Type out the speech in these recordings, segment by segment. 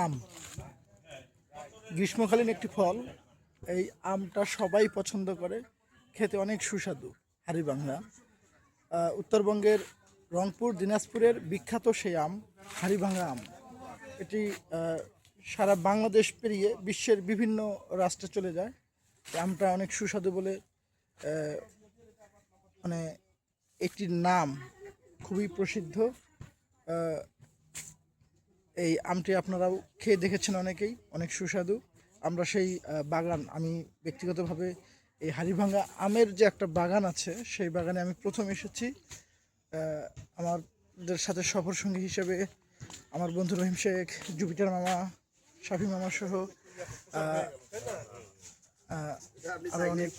আম গ্রীষ্মকালীন একটি ফল। এই আমটা সবাই পছন্দ করে, খেতে অনেক সুস্বাদু। হাড়িভাঙা উত্তরবঙ্গের রংপুর দিনাজপুরের বিখ্যাত সেই আম হাড়িভাঙা আম। এটি সারা বাংলাদেশ পেরিয়ে বিশ্বের বিভিন্ন রাষ্ট্রে চলে যায়। আমটা অনেক সুস্বাদু বলে মানে একটির নাম খুবই প্রসিদ্ধ। এই আমটি আপনারাও খেয়ে দেখেছেন অনেকেই, অনেক সুস্বাদু। আমরা সেই বাগান, আমি ব্যক্তিগতভাবে এই হাড়িভাঙা আমের যে একটা বাগান আছে সেই বাগানে আমি প্রথম এসেছি। আমাদের সাথে সফর সঙ্গী হিসেবে আমার বন্ধু রহিম শেখ, জুপিটার মামা, শাফি মামা সহ আরো অনেক।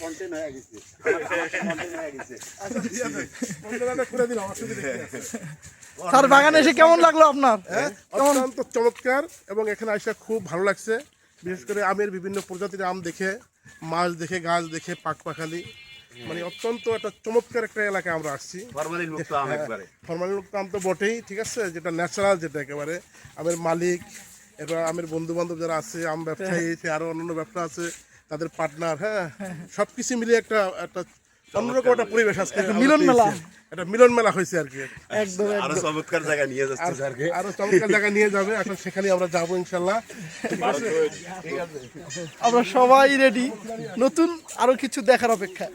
স্যার, বাগানে এসে কেমন লাগলো আপনার? অত্যন্ত চমৎকার, এবং এখানে আসলে খুব ভালো লাগছে। বিশেষ করে আমের বিভিন্ন প্রজাতির আম দেখে, মাছ দেখে, গাছ দেখে, পাখালি, মানে অত্যন্ত একটা চমৎকার একটা এলাকায় আমরা আসছি। ফরমালিন মুক্ত আম তো বটেই, ঠিক আছে, যেটা ন্যাচারাল, যেটা একেবারে আমের মালিক, এবার আমের বন্ধু বান্ধব যারা আছে, আম ব্যবসায়ী, আরো অন্যান্য ব্যবসা আছে, তাদের পার্টনার, হ্যাঁ, সবকিছু মিলিয়ে একটা অন্যরকম একটা পরিবেশ আজকে মিলন মেলা, একটা মিলন মেলা হয়েছে আর কি। একদম আরো চমৎকার জায়গা নিয়ে যাচ্ছে, আরো চমৎকার জায়গা নিয়ে যাবে, এখন সেখানে আমরা যাবো ইনশাল্লাহ। আমরা সবাই রেডি নতুন আরো কিছু দেখার অপেক্ষা।